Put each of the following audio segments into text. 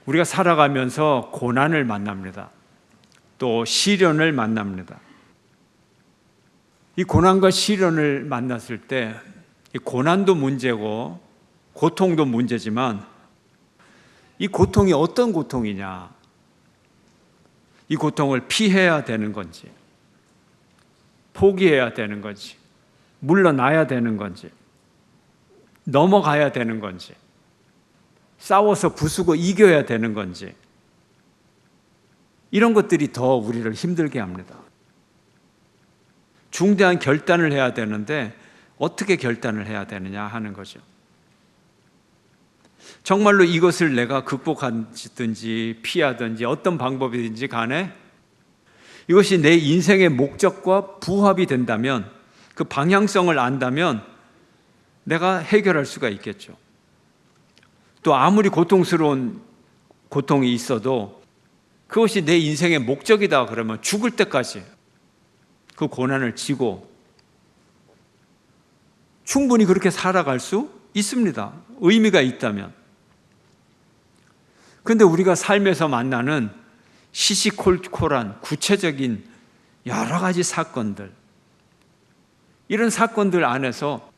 우리가 살아가면서 고난을 만납니다. 또 시련을 만납니다. 이 고난과 시련을 만났을 때 이 고난도 문제고 고통도 문제지만 이 고통이 어떤 고통이냐, 이 고통을 피해야 되는 건지, 포기해야 되는 건지, 물러나야 되는 건지, 넘어가야 되는 건지, 싸워서 부수고 이겨야 되는 건지, 이런 것들이 더 우리를 힘들게 합니다. 중대한 결단을 해야 되는데 어떻게 결단을 해야 되느냐 하는 거죠. 정말로 이것을 내가 극복하든지 피하든지 어떤 방법이든지 간에 이것이 내 인생의 목적과 부합이 된다면, 그 방향성을 안다면 내가 해결할 수가 있겠죠. 또 아무리 고통스러운 고통이 있어도 그것이 내 인생의 목적이다 그러면 죽을 때까지 그 고난을 지고 충분히 그렇게 살아갈 수 있습니다. 의미가 있다면. 그런데 우리가 삶에서 만나는 시시콜콜한 구체적인 여러 가지 사건들, 이런 사건들 안에서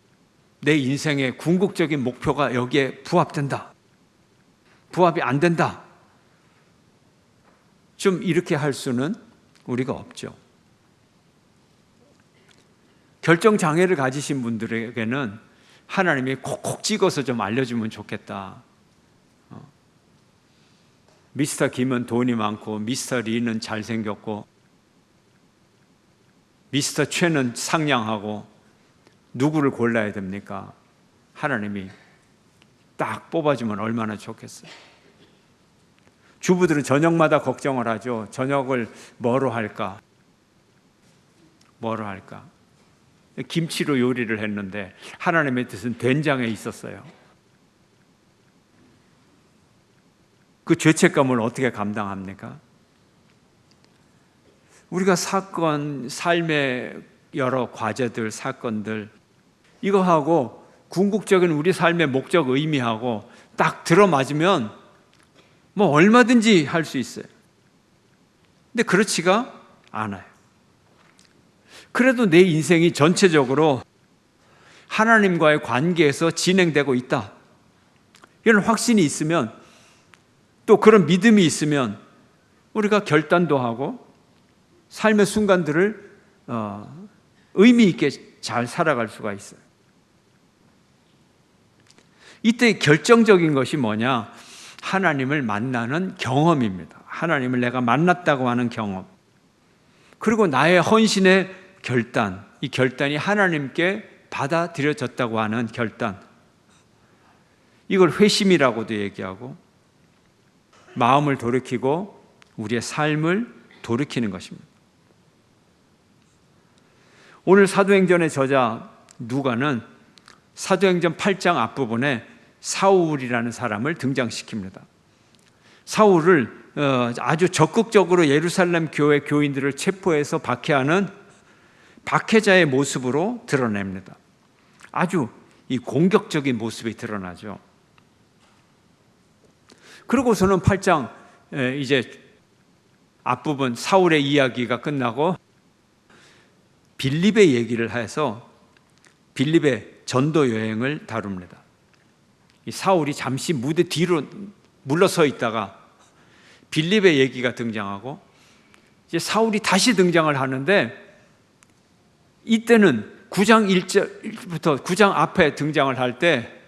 내 인생의 궁극적인 목표가 여기에 부합된다, 부합이 안 된다, 좀 이렇게 할 수는 우리가 없죠. 결정장애를 가지신 분들에게는 하나님이 콕콕 찍어서 좀 알려주면 좋겠다. 미스터 김은 돈이 많고, 미스터 리는 잘생겼고, 미스터 최는 상냥하고, 누구를 골라야 됩니까? 하나님이 딱 뽑아주면 얼마나 좋겠어요. 주부들은 저녁마다 걱정을 하죠. 저녁을 뭐로 할까? 뭐로 할까? 김치로 요리를 했는데 하나님의 뜻은 된장에 있었어요. 그 죄책감을 어떻게 감당합니까? 우리가 사건, 삶의 여러 과제들, 사건들, 이거하고 궁극적인 우리 삶의 목적, 의미하고 딱 들어맞으면 뭐 얼마든지 할 수 있어요. 근데 그렇지가 않아요. 그래도 내 인생이 전체적으로 하나님과의 관계에서 진행되고 있다, 이런 확신이 있으면, 또 그런 믿음이 있으면 우리가 결단도 하고 삶의 순간들을 의미 있게 잘 살아갈 수가 있어요. 이때 결정적인 것이 뭐냐? 하나님을 만나는 경험입니다. 하나님을 내가 만났다고 하는 경험, 그리고 나의 헌신의 결단, 이 결단이 하나님께 받아들여졌다고 하는 결단, 이걸 회심이라고도 얘기하고, 마음을 돌이키고 우리의 삶을 돌이키는 것입니다. 오늘 사도행전의 저자 누가는 사도행전 8장 앞부분에 사울이라는 사람을 등장시킵니다. 사울을 아주 적극적으로 예루살렘 교회 교인들을 체포해서 박해하는 박해자의 모습으로 드러냅니다. 아주 이 공격적인 모습이 드러나죠. 그러고서는 8장 이제 앞부분 사울의 이야기가 끝나고 빌립의 얘기를 해서 빌립의 전도 여행을 다룹니다. 이 사울이 잠시 무대 뒤로 물러서 있다가 빌립의 얘기가 등장하고, 이제 사울이 다시 등장을 하는데, 이때는 9장 1절부터 9장 앞에 등장을 할 때,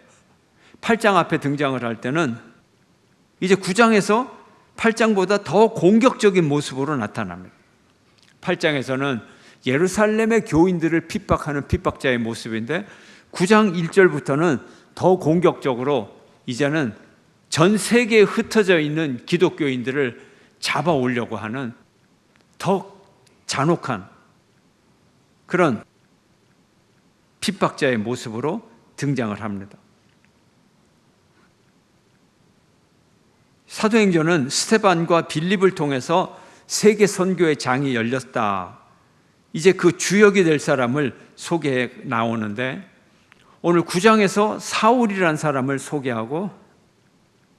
8장 앞에 등장을 할 때는 이제 9장에서 8장보다 더 공격적인 모습으로 나타납니다. 8장에서는 예루살렘의 교인들을 핍박하는 핍박자의 모습인데, 9장 1절부터는 더 공격적으로 이제는 전 세계에 흩어져 있는 기독교인들을 잡아오려고 하는 더 잔혹한 그런 핍박자의 모습으로 등장을 합니다. 사도행전은 스데반과 빌립을 통해서 세계 선교의 장이 열렸다, 이제 그 주역이 될 사람을 소개해 나오는데, 오늘 9장에서 사울이라는 사람을 소개하고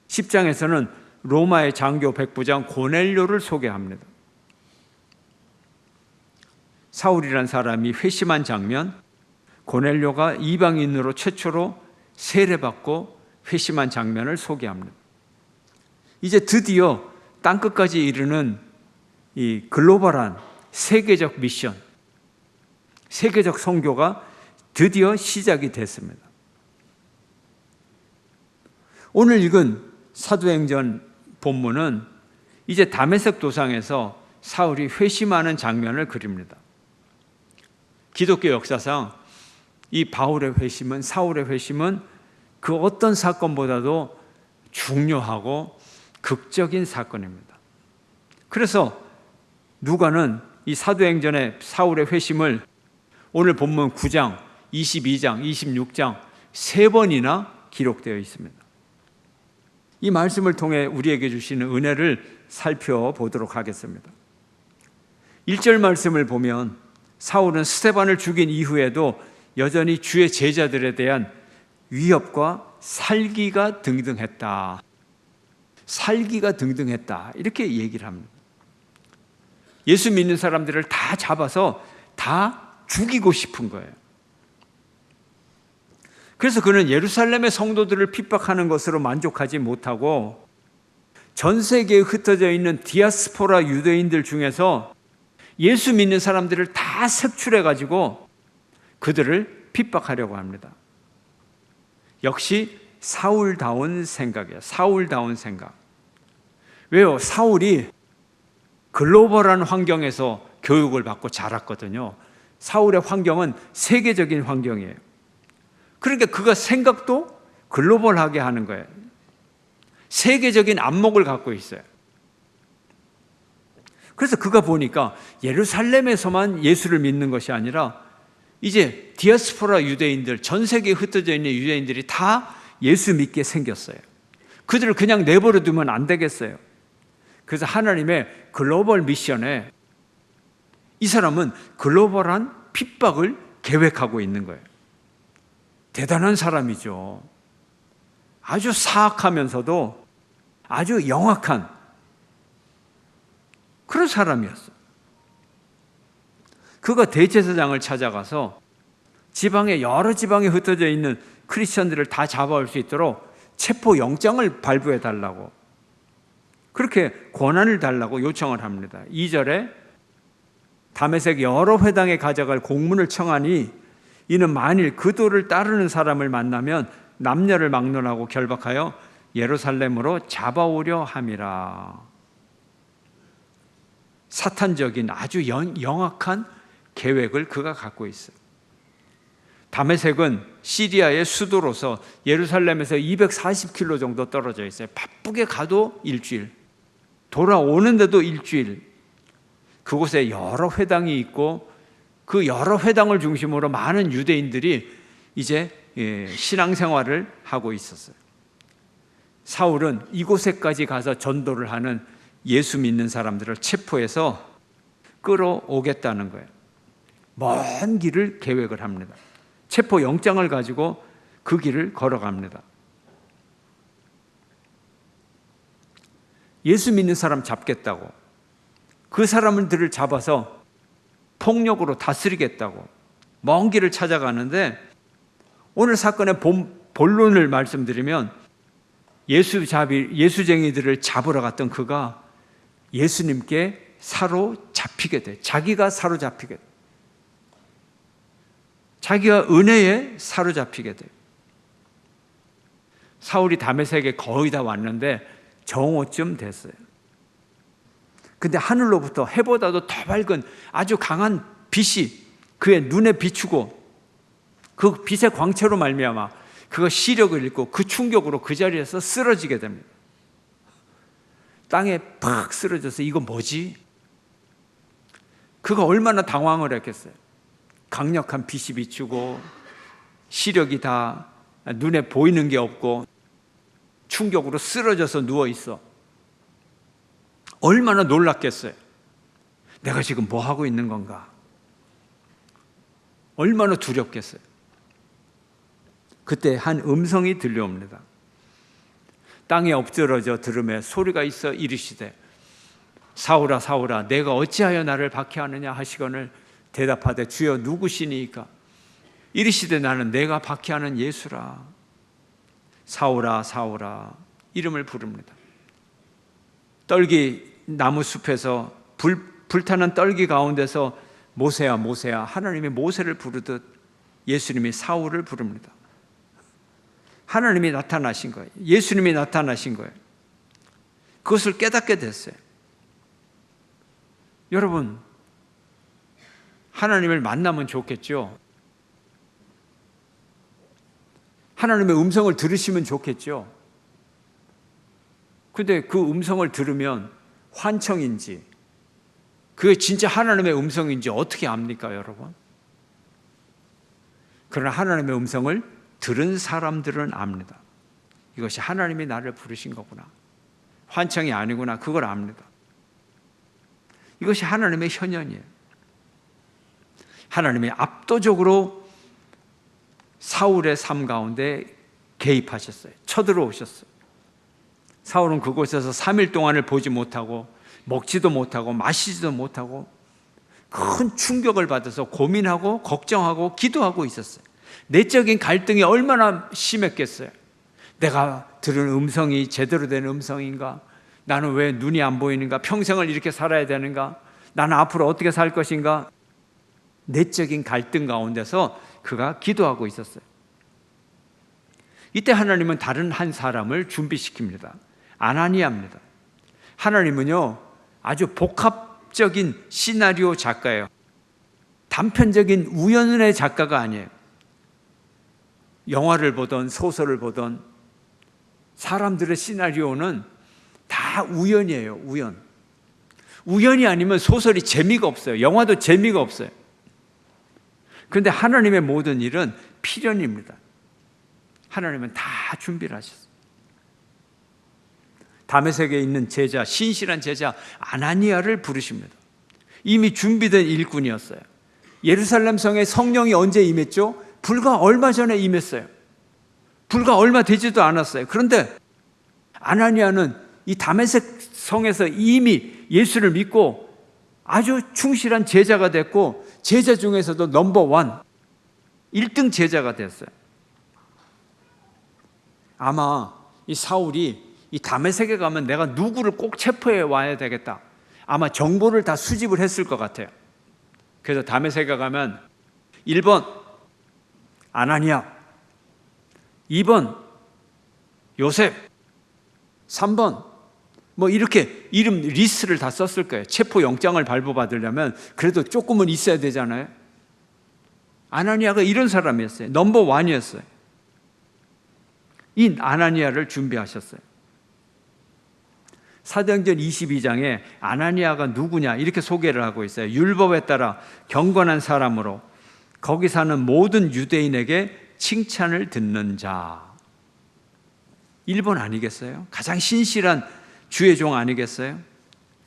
10장에서는 로마의 장교 백부장 고넬료를 소개합니다. 사울이란 사람이 회심한 장면, 고넬료가 이방인으로 최초로 세례받고 회심한 장면을 소개합니다. 이제 드디어 땅끝까지 이르는 이 글로벌한 세계적 미션, 세계적 선교가 드디어 시작이 됐습니다. 오늘 읽은 사도행전 본문은 이제 다메섹 도상에서 사울이 회심하는 장면을 그립니다. 기독교 역사상 이 바울의 회심은, 사울의 회심은 그 어떤 사건보다도 중요하고 극적인 사건입니다. 그래서 누가는 이 사도행전의 사울의 회심을 오늘 본문 9장, 22장, 26장 3번이나 기록되어 있습니다. 이 말씀을 통해 우리에게 주시는 은혜를 살펴보도록 하겠습니다. 1절 말씀을 보면 사울은 스데반을 죽인 이후에도 여전히 주의 제자들에 대한 위협과 살기가 등등했다. 살기가 등등했다. 이렇게 얘기를 합니다. 예수 믿는 사람들을 다 잡아서 다 죽이고 싶은 거예요. 그래서 그는 예루살렘의 성도들을 핍박하는 것으로 만족하지 못하고 전 세계에 흩어져 있는 디아스포라 유대인들 중에서 예수 믿는 사람들을 다 색출해가지고 그들을 핍박하려고 합니다. 역시 사울다운 생각이에요. 사울다운 생각. 왜요? 사울이 글로벌한 환경에서 교육을 받고 자랐거든요. 사울의 환경은 세계적인 환경이에요. 그러니까 그가 생각도 글로벌하게 하는 거예요. 세계적인 안목을 갖고 있어요. 그래서 그가 보니까 예루살렘에서만 예수를 믿는 것이 아니라 이제 디아스포라 유대인들, 전 세계에 흩어져 있는 유대인들이 다 예수 믿게 생겼어요. 그들을 그냥 내버려 두면 안 되겠어요. 그래서 하나님의 글로벌 미션에 이 사람은 글로벌한 핍박을 계획하고 있는 거예요. 대단한 사람이죠. 아주 사악하면서도 아주 영악한 그런 사람이었어요. 그가 대제사장을 찾아가서 여러 지방에 흩어져 있는 크리스천들을 다 잡아올 수 있도록 체포 영장을 발부해 달라고, 그렇게 권한을 달라고 요청을 합니다. 2절에 다메섹 여러 회당에 가져갈 공문을 청하니 이는 만일 그 도를 따르는 사람을 만나면 남녀를 막론하고 결박하여 예루살렘으로 잡아오려 함이라. 사탄적인 아주 영악한 계획을 그가 갖고 있어요. 다메섹은 시리아의 수도로서 예루살렘에서 240km 정도 떨어져 있어요. 바쁘게 가도 일주일, 돌아오는데도 일주일. 그곳에 여러 회당이 있고 그 여러 회당을 중심으로 많은 유대인들이 이제 신앙생활을 하고 있었어요. 사울은 이곳에까지 가서 전도를 하는 예수 믿는 사람들을 체포해서 끌어오겠다는 거예요. 먼 길을 계획을 합니다. 체포 영장을 가지고 그 길을 걸어갑니다. 예수 믿는 사람 잡겠다고, 그 사람들을 잡아서 폭력으로 다스리겠다고 먼 길을 찾아가는데, 오늘 사건의 본론을 말씀드리면 예수쟁이들을 잡으러 갔던 그가 예수님께 사로잡히게 돼. 자기가 사로잡히게 돼. 자기가 은혜에 사로잡히게 돼. 사울이 다메섹에 거의 다 왔는데 정오쯤 됐어요. 근데 하늘로부터 해보다도 더 밝은 아주 강한 빛이 그의 눈에 비추고 그 빛의 광채로 말미암아 그가 시력을 잃고 그 충격으로 그 자리에서 쓰러지게 됩니다. 땅에 팍 쓰러져서 이거 뭐지? 그가 얼마나 당황을 했겠어요. 강력한 빛이 비추고 시력이 다 눈에 보이는 게 없고 충격으로 쓰러져서 누워 있어. 얼마나 놀랐겠어요. 내가 지금 뭐 하고 있는 건가? 얼마나 두렵겠어요. 그때 한 음성이 들려옵니다. 땅에 엎드러져 들으며 소리가 있어 이르시되 사울아 사울아 내가 어찌하여 나를 박해하느냐 하시거늘 대답하되 주여 누구시니이까 이르시되 나는 내가 박해하는 예수라. 사울아 사울아 이름을 부릅니다. 떨기 나무 숲에서 불타는 떨기 가운데서 모세야 모세야 하나님이 모세를 부르듯 예수님이 사울을 부릅니다. 하나님이 나타나신 거예요. 예수님이 나타나신 거예요. 그것을 깨닫게 됐어요. 여러분, 하나님을 만나면 좋겠죠. 하나님의 음성을 들으시면 좋겠죠. 근데 그 음성을 들으면 환청인지 그게 진짜 하나님의 음성인지 어떻게 압니까, 여러분? 그러나 하나님의 음성을 들은 사람들은 압니다. 이것이 하나님이 나를 부르신 거구나. 환청이 아니구나. 그걸 압니다. 이것이 하나님의 현현이에요. 하나님이 압도적으로 사울의 삶 가운데 개입하셨어요. 쳐들어오셨어요. 사울은 그곳에서 3일 동안을 보지 못하고 먹지도 못하고 마시지도 못하고 큰 충격을 받아서 고민하고 걱정하고 기도하고 있었어요. 내적인 갈등이 얼마나 심했겠어요. 내가 들은 음성이 제대로 된 음성인가? 나는 왜 눈이 안 보이는가? 평생을 이렇게 살아야 되는가? 나는 앞으로 어떻게 살 것인가? 내적인 갈등 가운데서 그가 기도하고 있었어요. 이때 하나님은 다른 한 사람을 준비시킵니다. 아나니아입니다. 하나님은요 아주 복합적인 시나리오 작가예요. 단편적인 우연의 작가가 아니에요. 영화를 보던 소설을 보던 사람들의 시나리오는 다 우연이에요. 우연이 아니면 소설이 재미가 없어요. 영화도 재미가 없어요. 그런데 하나님의 모든 일은 필연입니다. 하나님은 다 준비를 하셨어요. 다메섹에 있는 제자, 신실한 제자 아나니아를 부르십니다. 이미 준비된 일꾼이었어요. 예루살렘 성에 성령이 언제 임했죠? 불과 얼마 전에 임했어요. 불과 얼마 되지도 않았어요. 그런데 아나니아는 이 다메섹 성에서 이미 예수를 믿고 아주 충실한 제자가 됐고 제자 중에서도 넘버 1, 1등 제자가 됐어요. 아마 이 사울이 이 다메섹에 가면 내가 누구를 꼭 체포해 와야 되겠다. 아마 정보를 다 수집을 했을 것 같아요. 그래서 다메섹에 가면 1번 아나니아, 2번 요셉, 3번 뭐 이렇게 이름 리스트를 다 썼을 거예요. 체포 영장을 발부받으려면 그래도 조금은 있어야 되잖아요. 아나니아가 이런 사람이었어요. 넘버 1이었어요. 이 아나니아를 준비하셨어요. 사도행전 22장에 아나니아가 누구냐 이렇게 소개를 하고 있어요. 율법에 따라 경건한 사람으로 거기 사는 모든 유대인에게 칭찬을 듣는 자. 1번 아니겠어요? 가장 신실한 주의 종 아니겠어요?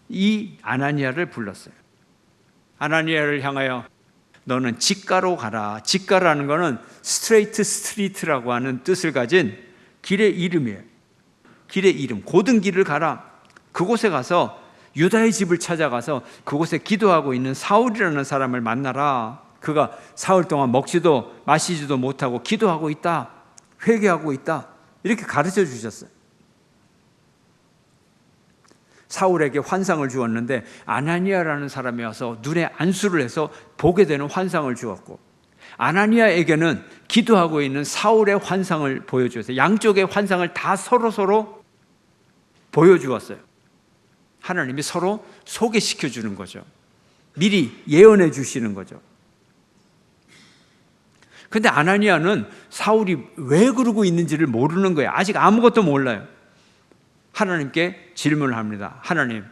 이 아나니아를 불렀어요. 아나니아를 향하여 너는 직가로 가라. 직가라는 것은 스트레이트 스트리트라고 하는 뜻을 가진 길의 이름이에요. 길의 이름, 고든 길을 가라. 그곳에 가서 유다의 집을 찾아가서 그곳에 기도하고 있는 사울이라는 사람을 만나라. 그가 사흘 동안 먹지도 마시지도 못하고 기도하고 있다. 회개하고 있다. 이렇게 가르쳐 주셨어요. 사울에게 환상을 주었는데 아나니아라는 사람이 와서 눈에 안수를 해서 보게 되는 환상을 주었고 아나니아에게는 기도하고 있는 사울의 환상을 보여주었어요. 양쪽의 환상을 다 서로 보여주었어요. 하나님이 서로 소개시켜 주는 거죠. 미리 예언해 주시는 거죠. 그런데 아나니아는 사울이 왜 그러고 있는지를 모르는 거예요. 아직 아무것도 몰라요. 하나님께 질문을 합니다. 하나님,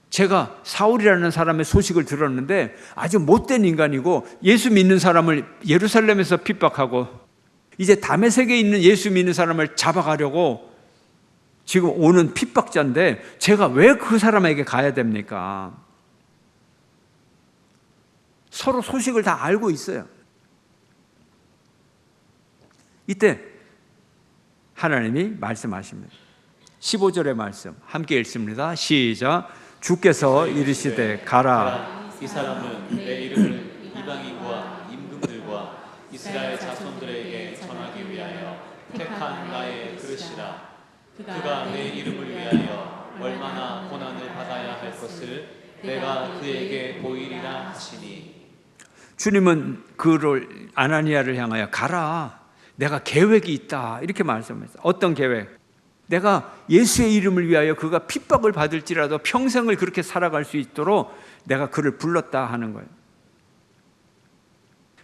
제가 사울이라는 사람의 소식을 들었는데 아주 못된 인간이고 예수 믿는 사람을 예루살렘에서 핍박하고 이제 다메섹에 있는 예수 믿는 사람을 잡아가려고 지금 오는 핍박자인데 제가 왜 그 사람에게 가야 됩니까? 서로 소식을 다 알고 있어요. 이때 하나님이 말씀하십니다. 15절의 말씀 함께 읽습니다. 시작. 주께서 이르시되 가라. 이 사람은 내 이름을 이방인과 임금들과 이스라엘 자손들에게 전하기 위하여 택한 나의 그릇이라. 그가 내 이름을 위하여 얼마나 고난을 받아야 할 것을 내가 그에게 보이리라 하시니. 주님은 그를 아나니아를 향하여 가라. 내가 계획이 있다. 이렇게 말씀했어요. 어떤 계획? 내가 예수의 이름을 위하여 그가 핍박을 받을지라도 평생을 그렇게 살아갈 수 있도록 내가 그를 불렀다 하는 거예요.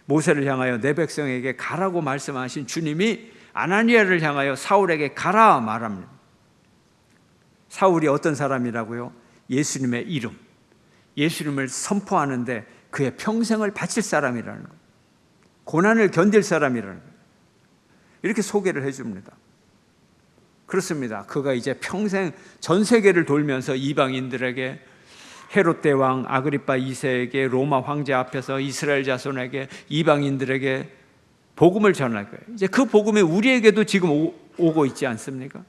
모세를 향하여 내 백성에게 가라고 말씀하신 주님이 아나니아를 향하여 사울에게 가라 말합니다. 사울이 어떤 사람이라고요? 예수님의 이름, 예수님을 선포하는데 그의 평생을 바칠 사람이라는 거예요. 고난을 견딜 사람이라는 거예요. 이렇게 소개를 해줍니다. 그렇습니다. 그가 이제 평생 전 세계를 돌면서 이방인들에게, 헤롯 대왕, 아그리파 2세에게, 로마 황제 앞에서 이스라엘 자손에게, 이방인들에게 복음을 전할 거예요. 이제 그 복음이 우리에게도 지금 오고 있지 않습니까?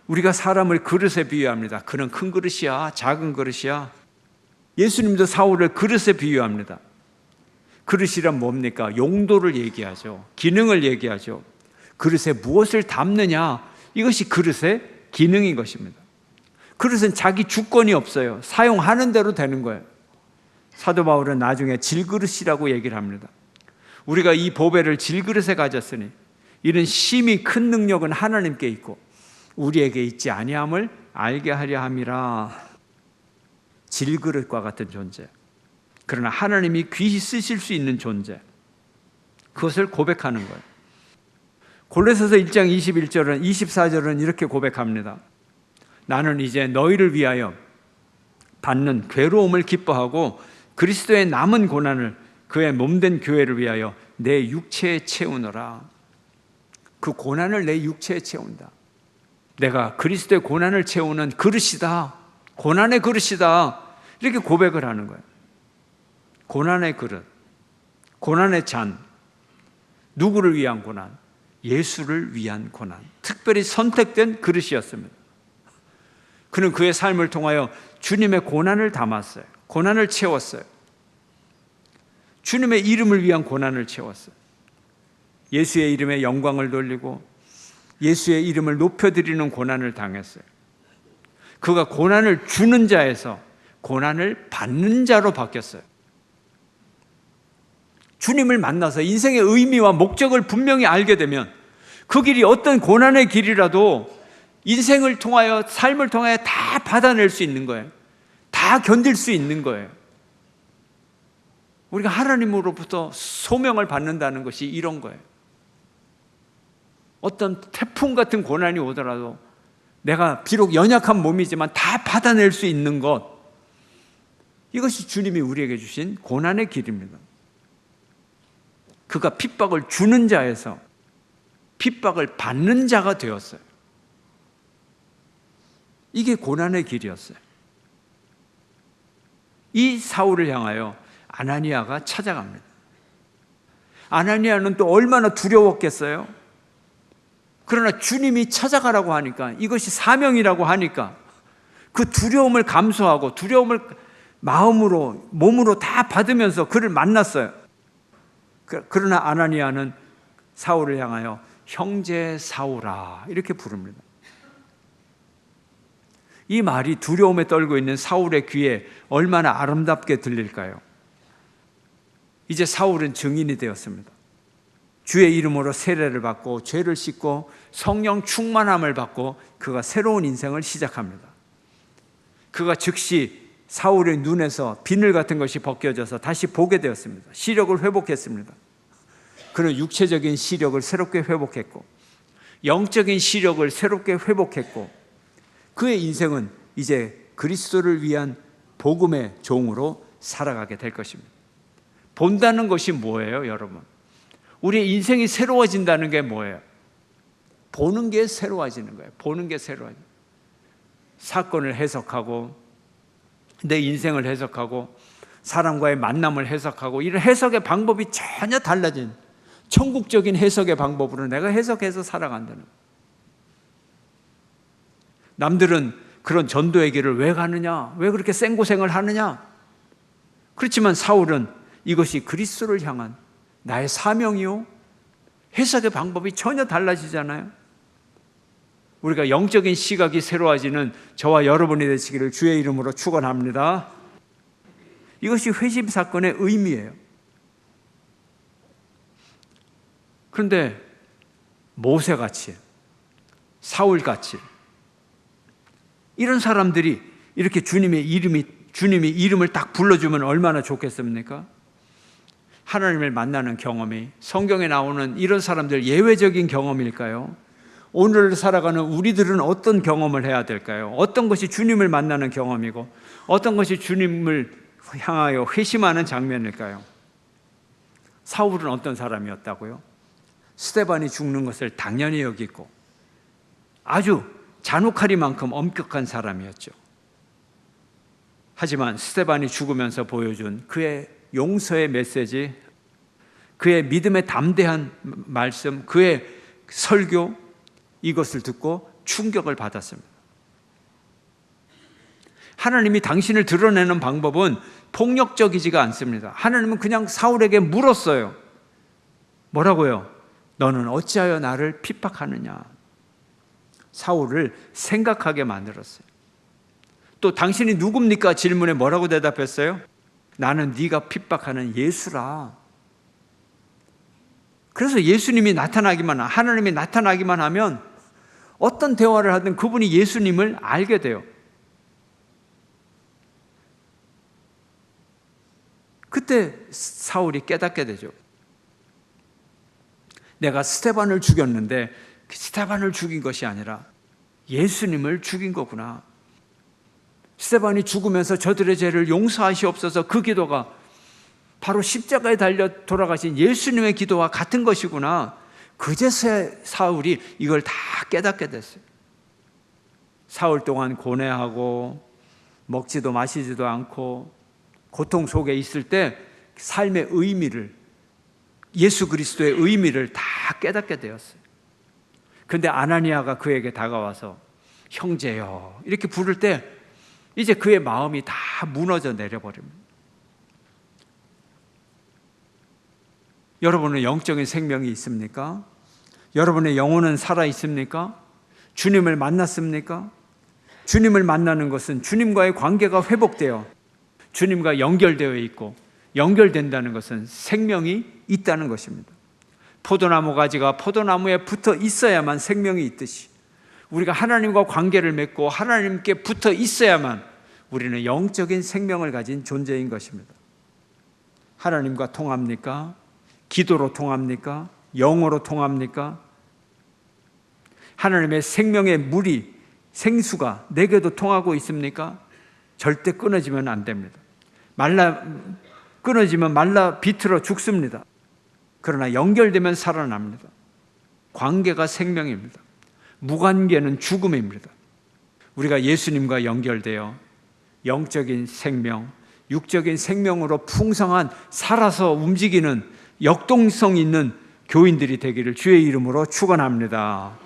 우리가 사람을 그릇에 비유합니다. 그는 큰 그릇이야, 작은 그릇이야. 예수님도 사울을 그릇에 비유합니다. 그릇이란 뭡니까? 용도를 얘기하죠. 기능을 얘기하죠. 그릇에 무엇을 담느냐, 이것이 그릇의 기능인 것입니다. 그릇은 자기 주권이 없어요. 사용하는 대로 되는 거예요. 사도 바울은 나중에 질그릇이라고 얘기를 합니다. 우리가 이 보배를 질그릇에 가졌으니 이는 심히 큰 능력은 하나님께 있고 우리에게 있지 아니함을 알게 하려 함이라. 질그릇과 같은 존재, 그러나 하나님이 귀히 쓰실 수 있는 존재, 그것을 고백하는 거예요. 골로새서 1장 21절은 24절은 이렇게 고백합니다. 나는 이제 너희를 위하여 받는 괴로움을 기뻐하고 그리스도의 남은 고난을 그의 몸된 교회를 위하여 내 육체에 채우노라. 그 고난을 내 육체에 채운다. 내가 그리스도의 고난을 채우는 그릇이다. 고난의 그릇이다. 이렇게 고백을 하는 거예요. 고난의 그릇, 고난의 잔. 누구를 위한 고난? 예수를 위한 고난. 특별히 선택된 그릇이었습니다. 그는 그의 삶을 통하여 주님의 고난을 담았어요. 고난을 채웠어요. 주님의 이름을 위한 고난을 채웠어요. 예수의 이름에 영광을 돌리고 예수의 이름을 높여드리는 고난을 당했어요. 그가 고난을 주는 자에서 고난을 받는 자로 바뀌었어요. 주님을 만나서 인생의 의미와 목적을 분명히 알게 되면 그 길이 어떤 고난의 길이라도 인생을 통하여, 삶을 통하여 다 받아낼 수 있는 거예요. 다 견딜 수 있는 거예요. 우리가 하나님으로부터 소명을 받는다는 것이 이런 거예요. 어떤 태풍 같은 고난이 오더라도 내가 비록 연약한 몸이지만 다 받아낼 수 있는 것, 이것이 주님이 우리에게 주신 고난의 길입니다. 그가 핍박을 주는 자에서 핍박을 받는 자가 되었어요. 이게 고난의 길이었어요. 이 사울을 향하여 아나니아가 찾아갑니다. 아나니아는 또 얼마나 두려웠겠어요? 그러나 주님이 찾아가라고 하니까, 이것이 사명이라고 하니까 그 두려움을 감수하고 두려움을 마음으로, 몸으로 다 받으면서 그를 만났어요. 그러나 아나니아는 사울을 향하여 형제 사울아 이렇게 부릅니다. 이 말이 두려움에 떨고 있는 사울의 귀에 얼마나 아름답게 들릴까요? 이제 사울은 증인이 되었습니다. 주의 이름으로 세례를 받고 죄를 씻고 성령 충만함을 받고 그가 새로운 인생을 시작합니다. 그가 즉시 사울의 눈에서 비늘 같은 것이 벗겨져서 다시 보게 되었습니다. 시력을 회복했습니다. 그는 육체적인 시력을 새롭게 회복했고 영적인 시력을 새롭게 회복했고 그의 인생은 이제 그리스도를 위한 복음의 종으로 살아가게 될 것입니다. 본다는 것이 뭐예요, 여러분? 우리의 인생이 새로워진다는 게 뭐예요? 보는 게 새로워지는 거예요. 보는 게 새로워지는 거예요. 사건을 해석하고 내 인생을 해석하고 사람과의 만남을 해석하고 이런 해석의 방법이 전혀 달라진 천국적인 해석의 방법으로 내가 해석해서 살아간다는 거예요. 남들은 그런 전도의 길을 왜 가느냐? 왜 그렇게 생고생을 하느냐? 그렇지만 사울은 이것이 그리스도를 향한 나의 사명이요? 해석의 방법이 전혀 달라지잖아요. 우리가 영적인 시각이 새로워지는 저와 여러분이 되시기를 주의 이름으로 축원합니다. 이것이 회심 사건의 의미예요. 그런데 모세같이, 사울같이 이런 사람들이 이렇게 주님이 이름을 딱 불러주면 얼마나 좋겠습니까? 하나님을 만나는 경험이 성경에 나오는 이런 사람들 예외적인 경험일까요? 오늘을 살아가는 우리들은 어떤 경험을 해야 될까요? 어떤 것이 주님을 만나는 경험이고 어떤 것이 주님을 향하여 회심하는 장면일까요? 사울은 어떤 사람이었다고요? 스데반이 죽는 것을 당연히 여기고 아주 잔혹하리만큼 엄격한 사람이었죠. 하지만 스데반이 죽으면서 보여준 그의 용서의 메시지, 그의 믿음의 담대한 말씀, 그의 설교, 이것을 듣고 충격을 받았습니다. 하나님이 당신을 드러내는 방법은 폭력적이지가 않습니다. 하나님은 그냥 사울에게 물었어요. 뭐라고요? 너는 어찌하여 나를 핍박하느냐? 사울을 생각하게 만들었어요. 또 당신이 누굽니까? 질문에 뭐라고 대답했어요? 나는 네가 핍박하는 예수라. 그래서 예수님이 나타나기만, 하나님이 나타나기만 하면 어떤 대화를 하든 그분이 예수님을 알게 돼요. 그때 사울이 깨닫게 되죠. 내가 스데반을 죽였는데 스데반을 죽인 것이 아니라 예수님을 죽인 거구나. 스데반이 죽으면서 저들의 죄를 용서하시옵소서, 그 기도가 바로 십자가에 달려 돌아가신 예수님의 기도와 같은 것이구나. 그제서야 사울이 이걸 다 깨닫게 됐어요. 사흘 동안 고뇌하고 먹지도 마시지도 않고 고통 속에 있을 때 삶의 의미를, 예수 그리스도의 의미를 다 깨닫게 되었어요. 그런데 아나니아가 그에게 다가와서 형제여 이렇게 부를 때 이제 그의 마음이 다 무너져 내려버립니다. 여러분은 영적인 생명이 있습니까? 여러분의 영혼은 살아 있습니까? 주님을 만났습니까? 주님을 만나는 것은 주님과의 관계가 회복되어 주님과 연결되어 있고, 연결된다는 것은 생명이 있다는 것입니다. 포도나무 가지가 포도나무에 붙어 있어야만 생명이 있듯이 우리가 하나님과 관계를 맺고 하나님께 붙어 있어야만 우리는 영적인 생명을 가진 존재인 것입니다. 하나님과 통합니까? 기도로 통합니까? 영어로 통합니까? 하나님의 생명의 물이, 생수가 내게도 통하고 있습니까? 절대 끊어지면 안 됩니다. 끊어지면 말라 비틀어 죽습니다. 그러나 연결되면 살아납니다. 관계가 생명입니다. 무관계는 죽음입니다. 우리가 예수님과 연결되어 영적인 생명, 육적인 생명으로 풍성한 살아서 움직이는 역동성 있는 교인들이 되기를 주의 이름으로 축원합니다.